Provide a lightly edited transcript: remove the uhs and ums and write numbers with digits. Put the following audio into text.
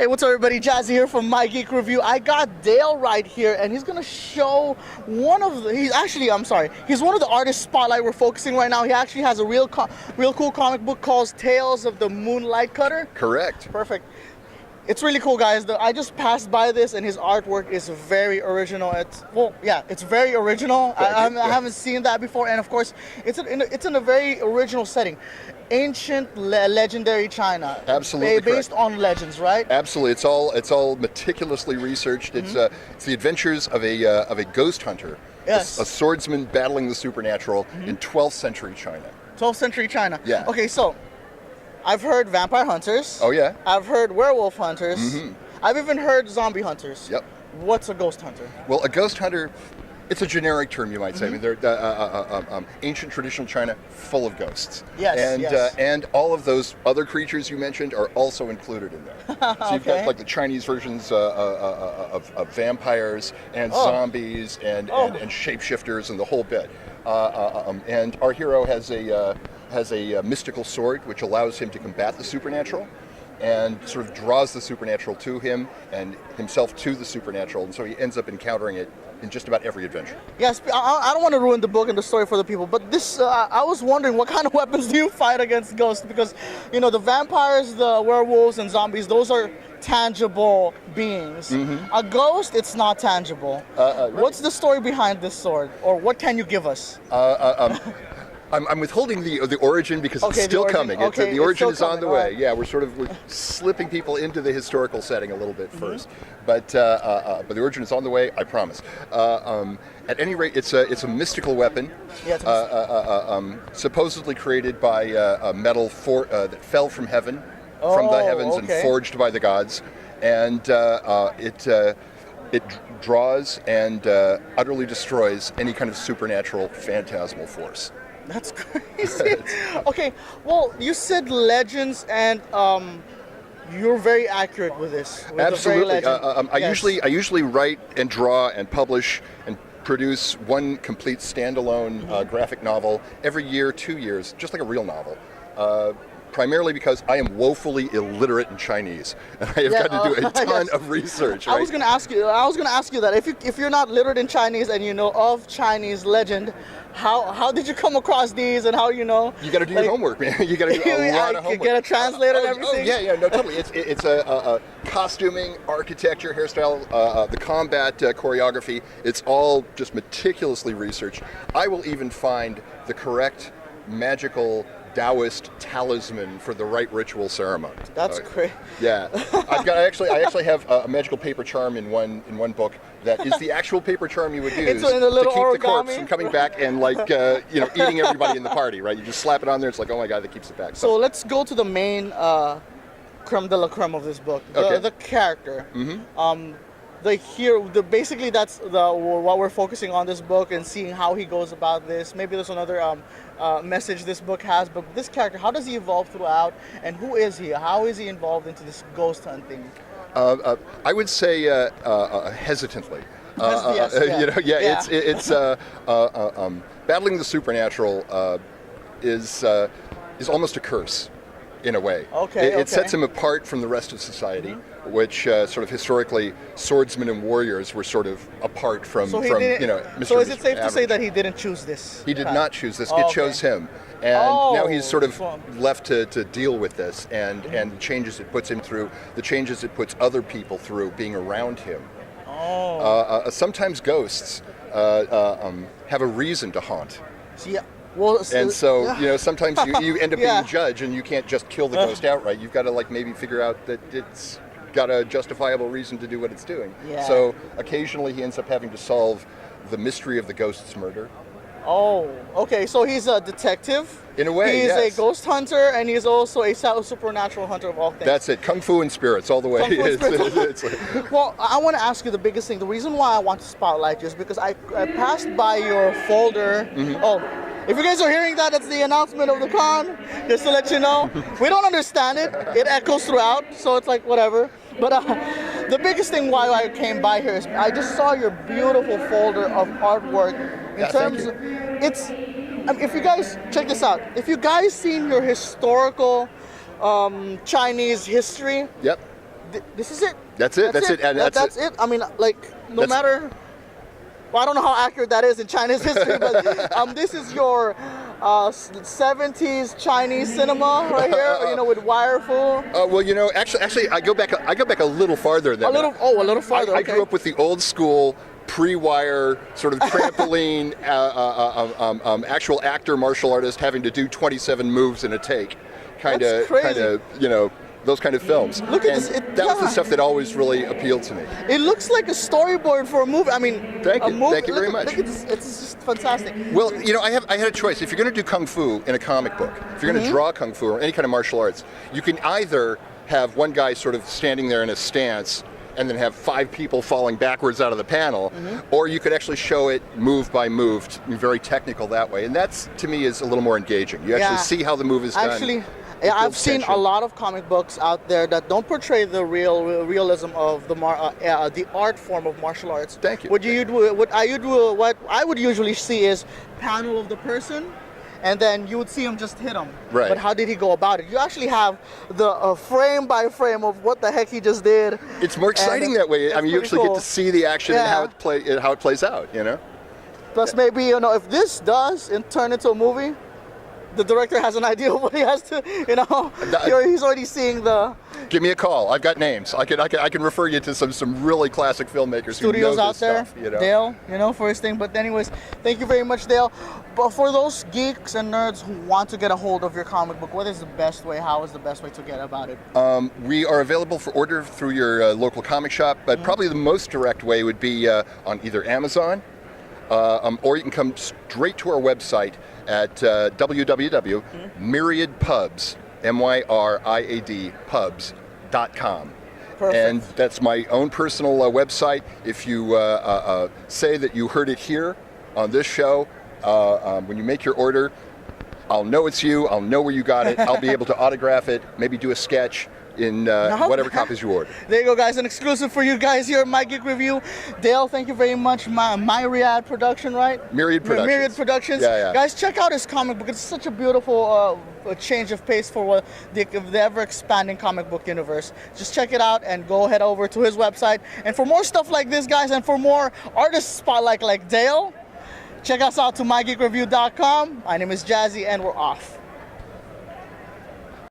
Hey, what's up, everybody? Jazzy here from My Geek Review. I got Dale right here, and he's gonna show one of the. He's one of the artist spotlight we're focusing right now. He actually has a real cool comic book called Tales of the Moonlight Cutter. Correct. Perfect. It's really cool, guys. I just passed by this, and his artwork is very original. It's very original. I haven't seen that before, and of course, it's in a very original setting. Ancient, legendary China. Absolutely based correct. on legends, right? Absolutely, it's all meticulously researched. It's the adventures of a ghost hunter, Yes. a swordsman battling the supernatural in 12th century China. 12th century China. Yeah. Okay, so I've heard vampire hunters. Oh yeah. I've heard werewolf hunters. I've even heard zombie hunters. Yep. What's a ghost hunter? Well, a ghost hunter, it's a generic term, you might say. I mean, they're ancient traditional China, full of ghosts. Yes, yes. And all of those other creatures you mentioned are also included in there. So you've got like the Chinese versions of vampires and zombies and shapeshifters and the whole bit. And our hero has a mystical sword which allows him to combat the supernatural, and sort of draws the supernatural to him and himself to the supernatural, and so he ends up encountering it in just about every adventure. Yes, I don't want to ruin the book and the story for the people, but this, I was wondering what kind of weapons do you fight against ghosts? Because, you know, the vampires, the werewolves, and zombies, those are tangible beings. A ghost, it's not tangible. Right. What's the story behind this sword, or what can you give us? I'm withholding the origin because it's still coming. The origin is on the way. Yeah, we're slipping people into the historical setting a little bit first, but the origin is on the way. I promise. At any rate, it's a mystical weapon, supposedly created by a metal that fell from heaven, from the heavens, and forged by the gods, and it draws and utterly destroys any kind of supernatural phantasmal force. That's crazy. Okay, well, you said legends, and you're very accurate with this. With Absolutely. I I usually write and draw and publish and produce one complete standalone graphic novel every year, 2 years, just like a real novel. Primarily because I am woefully illiterate in Chinese, and I have got to do a ton of research. Right? I was going to ask you that if you're not literate in Chinese and you know of Chinese legend, how did you come across these, and how you know? You got to do your homework, man. You got to do a lot of homework. Get a translator and everything. No, totally. It's a costuming, architecture, hairstyle, the combat choreography. It's all just meticulously researched. I will even find the correct magical Taoist talisman for the right ritual ceremony. That's great. Yeah, I actually have a magical paper charm in one book that is the actual paper charm you would use in a little to keep origami. the corpse from coming back and eating everybody in the party. Right? You just slap it on there. It's like, oh my god, that keeps it back. So let's go to the main creme de la creme of this book. The character. Basically that's what we're focusing on this book, and seeing how he goes about this. Maybe there's another message this book has, but this character, how does he evolve throughout, and who is he? How is he involved into this ghost hunting? I would say hesitantly. Yes, It's battling the supernatural is almost a curse, in a way. It sets him apart from the rest of society, which sort of historically swordsmen and warriors were sort of apart from So is it safe to say that he didn't choose this? He did not choose this. It chose him. And now he's sort of left to deal with this and the changes it puts him through, the changes it puts other people through being around him. Sometimes ghosts have a reason to haunt. Sometimes you end up being a judge, and you can't just kill the ghost outright. You've got to maybe figure out that it's got a justifiable reason to do what it's doing. Yeah. So occasionally he ends up having to solve the mystery of the ghost's murder. So he's a detective. In a way, he's a ghost hunter, and he's also a supernatural hunter of all things. That's it. Kung Fu and spirits all the way. Well, I want to ask you the biggest thing. The reason why I want to spotlight you is because I passed by your folder. If you guys are hearing that, that's the announcement of the con, just to let you know. We don't understand it. It echoes throughout, so it's like whatever. But the biggest thing why I came by here is I just saw your beautiful folder of artwork. If you guys, check this out. If you guys seen your historical Chinese history, This is it. That's it. That's it. And That's it. I mean, like, no matter. Well, I don't know how accurate that is in China's history, but this is your 70s Chinese cinema right here, with wire fu. Well, actually, I go back a little farther than that. A little farther. I grew up with the old school pre-wire sort of trampoline, actual actor martial artist having to do 27 moves in a take, kind of, those kind of films. Look at this. That was the stuff that always really appealed to me. It looks like a storyboard for a movie. I mean, thank you. Thank you very much. It's just fantastic. Well, I had a choice. If you're going to do kung fu in a comic book, if you're going to draw kung fu or any kind of martial arts, you can either have one guy sort of standing there in a stance and then have 5 people falling backwards out of the panel, or you could actually show it move by move, very technical that way. And that's, to me, is a little more engaging. You actually see how the move is done. Actually, I've seen a lot of comic books out there that don't portray the realism of the art form of martial arts. Thank you. What I would usually see is panel of the person, and then you would see him just hit him. Right. But how did he go about it? You actually have the frame by frame of what the heck he just did. It's more exciting that way. I mean, you actually get to see the action and how it plays out. Plus, maybe if this does turn into a movie, the director has an idea of what he has to, he's already seeing the. Give me a call. I've got names. I can refer you to some really classic filmmakers studios who know out this there. Stuff, Dale, for his thing. But anyways, thank you very much, Dale. But for those geeks and nerds who want to get a hold of your comic book, what is the best way? How is the best way to get about it? We are available for order through your local comic shop, but probably the most direct way would be on either Amazon, or you can come straight to our website at www.myriadpubs, MYRIAD pubs.com. Perfect. And that's my own personal website. If you say that you heard it here on this show, when you make your order, I'll know it's you, I'll know where you got it, I'll be able to autograph it, maybe do a sketch in whatever copies you order. There you go, guys. An exclusive for you guys here at My Geek Review. Dale, thank you very much. Myriad production, right? Myriad Productions. Myriad Productions. Yeah. Guys, check out his comic book. It's such a beautiful change of pace for the ever-expanding comic book universe. Just check it out and go head over to his website. And for more stuff like this, guys, and for more artist spotlight like Dale, check us out to mygeekreview.com. My name is Jazzy, and we're off.